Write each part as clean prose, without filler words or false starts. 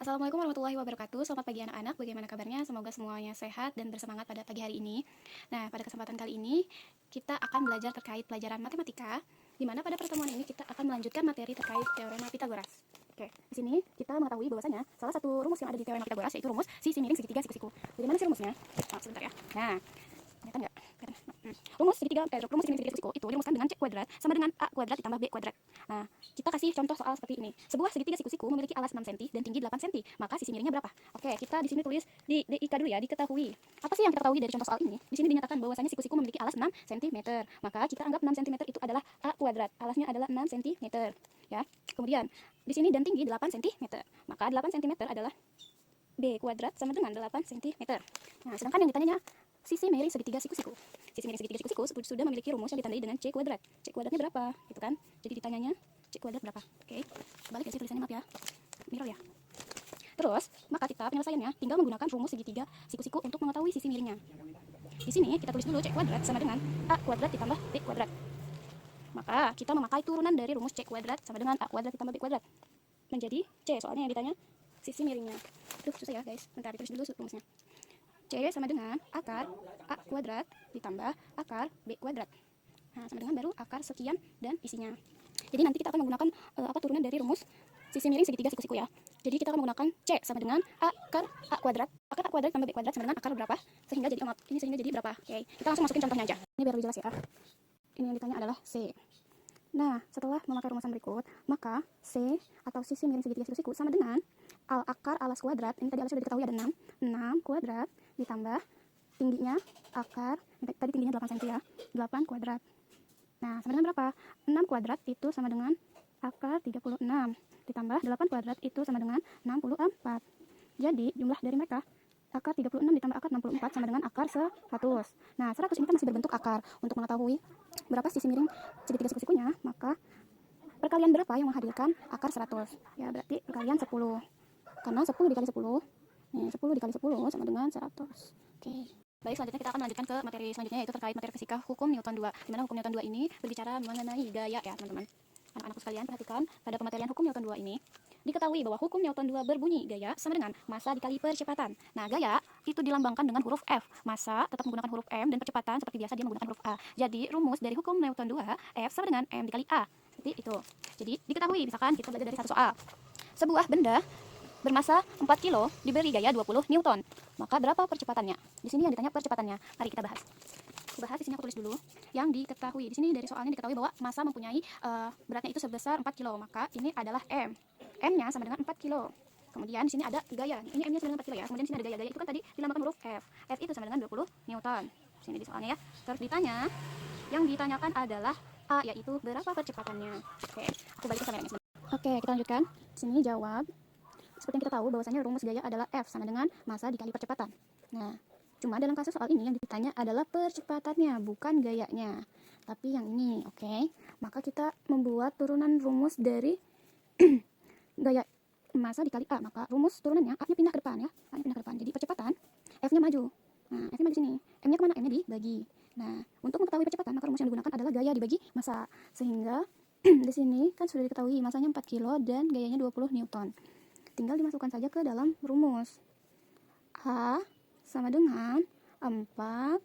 Assalamualaikum warahmatullahi wabarakatuh. Selamat pagi anak-anak, bagaimana kabarnya? Semoga semuanya sehat dan bersemangat pada pagi hari ini. Nah, pada kesempatan kali ini kita akan belajar terkait pelajaran matematika, di mana pada pertemuan ini kita akan melanjutkan materi terkait teorema Pitagoras. Oke, di sini kita mengetahui bahwasanya salah satu rumus yang ada di teorema Pitagoras yaitu rumus sisi miring segitiga siku-siku. Bagaimana sih rumusnya? Sebentar ya. Nah, kelihatan nggak? Rumus rumus segitiga siku-siku itu dirumuskan dengan C kuadrat sama dengan A kuadrat ditambah B kuadrat. Nah, kita kasih contoh soal seperti ini. Sebuah segitiga siku-siku memiliki alas 6 cm dan tinggi 8 cm. Maka sisi miringnya berapa? Oke, kita di sini tulis di DIK dulu ya, diketahui. Apa sih yang kita ketahui dari contoh soal ini? Di sini dinyatakan bahwasanya siku-siku memiliki alas 6 cm. Maka kita anggap 6 cm itu adalah A kuadrat. Alasnya adalah 6 cm, ya. Kemudian di sini dan tinggi 8 cm. Maka 8 cm adalah B kuadrat sama dengan 8 cm. Nah, sedangkan yang ditanyanya sisi miring segitiga siku-siku. Sisi miring segitiga siku-siku sudah memiliki rumus yang ditandai dengan C kuadrat. C kuadratnya berapa? Gitu kan? Jadi ditanyanya C kuadrat berapa? Oke. Balik ya sih tulisannya, maaf ya. Mirror ya. Terus, maka kita penyelesaiannya tinggal menggunakan rumus segitiga siku-siku untuk mengetahui sisi miringnya. Di sini kita tulis dulu C kuadrat sama dengan A kuadrat ditambah B kuadrat. Maka kita memakai turunan dari rumus C kuadrat sama dengan A kuadrat ditambah B kuadrat. Menjadi C, soalnya yang ditanya sisi miringnya. Duh, susah ya guys. Bentar, ditulis dulu rumusnya. C sama dengan akar A kuadrat ditambah akar B kuadrat. Nah, sama dengan baru akar sekian dan isinya. Jadi nanti kita akan menggunakan turunan dari rumus sisi miring segitiga siku-siku ya. Jadi kita akan menggunakan C sama dengan akar A kuadrat. Akar A kuadrat tambah B kuadrat sama dengan akar berapa? Sehingga jadi berapa? Oke, kita langsung masukin contohnya aja. Ini biar lebih jelas ya. Ini yang ditanya adalah C. Nah, setelah memakai rumusan berikut, maka C atau sisi miring segitiga siku-siku sama dengan akar alas kuadrat. Ini tadi alas sudah diketahui ada 6. 6 kuadrat ditambah tingginya akar, tadi tingginya 8 cm ya, 8 kuadrat. Nah, sama dengan berapa? 6 kuadrat itu sama dengan akar 36 ditambah 8 kuadrat itu sama dengan 64. Jadi jumlah dari mereka akar 36 ditambah akar 64 sama dengan akar 100. Nah, 100 ini kan masih berbentuk akar. Untuk mengetahui berapa sisi miring segitiga siku-sikunya, maka perkalian berapa yang menghadirkan akar 100? Ya, berarti perkalian 10. Karena 10 dikali 10, nih 10 dikali 10 sama dengan 100. Oke. Baik, selanjutnya kita akan lanjutkan ke materi selanjutnya, yaitu terkait materi fisika hukum Newton 2. Di mana hukum Newton 2 ini berbicara mengenai gaya ya, teman-teman. Anak-anakku sekalian, perhatikan pada pematerian hukum Newton 2 ini. Diketahui bahwa hukum Newton 2 berbunyi gaya sama dengan massa dikali percepatan. Nah, gaya itu dilambangkan dengan huruf F. Massa tetap menggunakan huruf M dan percepatan seperti biasa dia menggunakan huruf A. Jadi, rumus dari hukum Newton 2, F sama dengan M dikali A. Seperti itu. Jadi, diketahui, misalkan kita belajar dari satu soal. Sebuah benda bermassa 4 kilo diberi gaya 20 Newton. Maka berapa percepatannya? Di sini yang ditanya percepatannya. Mari kita bahas. Aku bahas di sini, aku tulis dulu yang diketahui. Di sini dari soalnya diketahui bahwa massa mempunyai beratnya itu sebesar 4 kilo. Maka ini adalah M. M-nya sama dengan 4 kilo. Kemudian di sini ada gaya. Ini M-nya sama dengan 4 kilo ya. Kemudian di sini ada gaya. Gaya itu kan tadi dilambangkan huruf F. F itu sama dengan 20 Newton. Di sini di soalnya ya. Terus ditanya, yang ditanyakan adalah A, yaitu berapa percepatannya. Oke, aku balik ke kameranya sebentar. Oke, kita lanjutkan. Di sini jawab. Seperti yang kita tahu bahwasanya rumus gaya adalah F sama dengan massa dikali percepatan. Nah, cuma dalam kasus soal ini yang ditanya adalah percepatannya, bukan gayanya. Tapi yang ini, oke. Maka kita membuat turunan rumus dari gaya massa dikali A. Maka rumus turunannya A-nya pindah ke depan ya. A-nya pindah ke depan. Jadi percepatan F-nya maju. Nah, F-nya maju sini. M-nya kemana? M-nya dibagi. Nah, untuk mengetahui percepatan, maka rumus yang digunakan adalah gaya dibagi massa. Sehingga di sini kan sudah diketahui massanya 4 kilo dan gayanya 20 Newton. Tinggal dimasukkan saja ke dalam rumus. A sama dengan 4,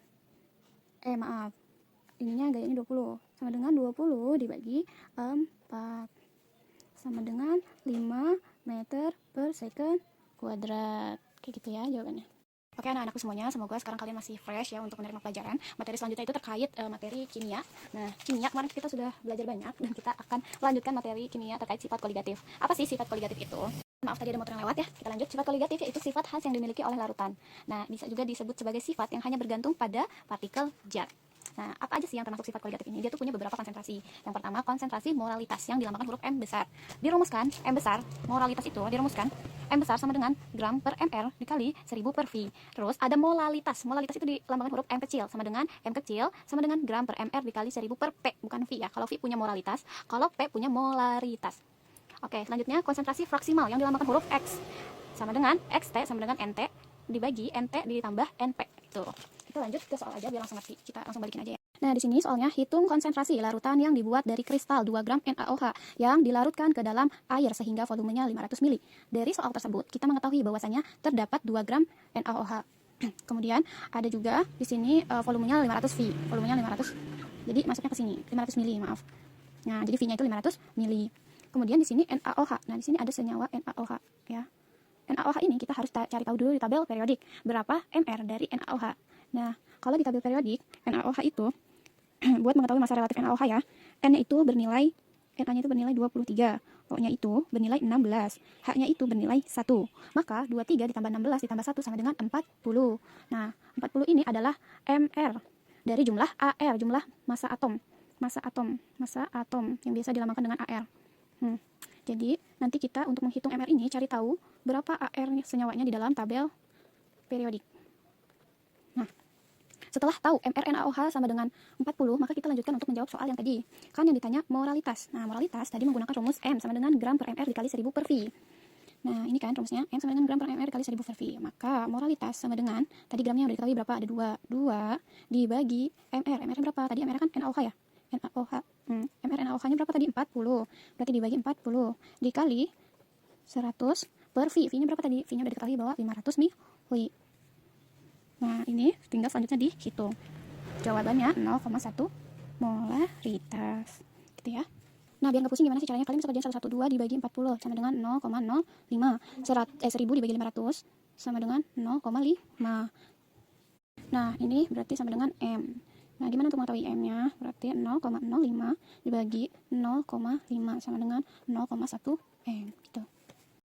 ininya gayanya 20, sama dengan 20 dibagi 4, sama dengan 5 meter per second kuadrat. Kayak gitu ya jawabannya. Oke anak-anakku semuanya, semoga sekarang kalian masih fresh ya untuk menerima pelajaran. Materi selanjutnya itu terkait materi kimia. Nah, kimia kemarin kita sudah belajar banyak dan kita akan melanjutkan materi kimia terkait sifat koligatif. Apa sih sifat koligatif itu? Maaf tadi ada motor yang lewat ya, kita lanjut. Sifat koligatif yaitu sifat khas yang dimiliki oleh larutan. Nah, bisa juga disebut sebagai sifat yang hanya bergantung pada partikel zat. Nah, apa aja sih yang termasuk sifat koligatif ini? Dia tuh punya beberapa konsentrasi. Yang pertama, konsentrasi moralitas yang dilambangkan huruf M besar. Dirumuskan, M besar, moralitas itu dirumuskan M besar sama dengan gram per ml dikali 1000 per V. Terus ada molalitas. Molalitas itu dilambangkan huruf M kecil sama dengan M kecil sama dengan gram per ml dikali 1000 per P, bukan V ya. Kalau V punya moralitas, kalau P punya molaritas. Oke, selanjutnya konsentrasi fraksimal yang dilambangkan huruf X sama dengan XT sama dengan NT dibagi NT ditambah NP. Tuh. Kita lanjut ke soal aja biar langsung ngerti. Kita langsung balikin aja ya. Nah, di sini soalnya hitung konsentrasi larutan yang dibuat dari kristal 2 gram NaOH yang dilarutkan ke dalam air sehingga volumenya 500 mili. Dari soal tersebut, kita mengetahui bahwasanya terdapat 2 gram NaOH. Kemudian ada juga di sini volumenya 500 V, volumenya 500. Jadi masuknya ke sini 500 mili, maaf. Nah, jadi V-nya itu 500 mili. Kemudian di sini NaOH. Nah, di sini ada senyawa NaOH ya. NaOH ini kita harus cari tahu dulu di tabel periodik berapa mR dari NaOH. Nah, kalau di tabel periodik NaOH itu buat mengetahui massa relatif NaOH ya, N-nya itu bernilai Na-nya itu bernilai 23, O-nya itu bernilai 16, H-nya itu bernilai 1. Maka 23 ditambah 16 ditambah 1 sama dengan 40. Nah, 40 ini adalah mR dari jumlah AR, jumlah massa atom. Massa atom yang biasa dilambangkan dengan AR. Jadi, nanti kita untuk menghitung mR ini cari tahu berapa AR senyawanya di dalam tabel periodik. Nah, setelah tahu mR NaOH sama dengan 40, maka kita lanjutkan untuk menjawab soal yang tadi. Kan yang ditanya moralitas. Nah, moralitas tadi menggunakan rumus M sama dengan gram per mR dikali 1000 per V. Nah, ini kan rumusnya M sama dengan gram per mR dikali 1000 per V. Maka moralitas sama dengan, tadi gramnya udah diketahui berapa? Ada 2. 2 dibagi mR. mR berapa? Tadi mR kan NaOH ya? NaOH. mR NaOH-nya berapa tadi? 40. Berarti dibagi 40 dikali 100 per V. V-nya berapa tadi? V-nya udah diketahui bahwa 500 mili. Nah, ini tinggal selanjutnya dihitung. Jawabannya 0,1 molaritas. Gitu ya. Nah, biar nggak pusing gimana sih caranya? Kalian bisa kerjain 112 dibagi 40 sama dengan 0,05. 1000 dibagi 500 sama dengan 0,5. Nah, ini berarti sama dengan M. Nah, gimana untuk mengetahui M-nya? Berarti 0,05 dibagi 0,5 sama dengan 0,1 M.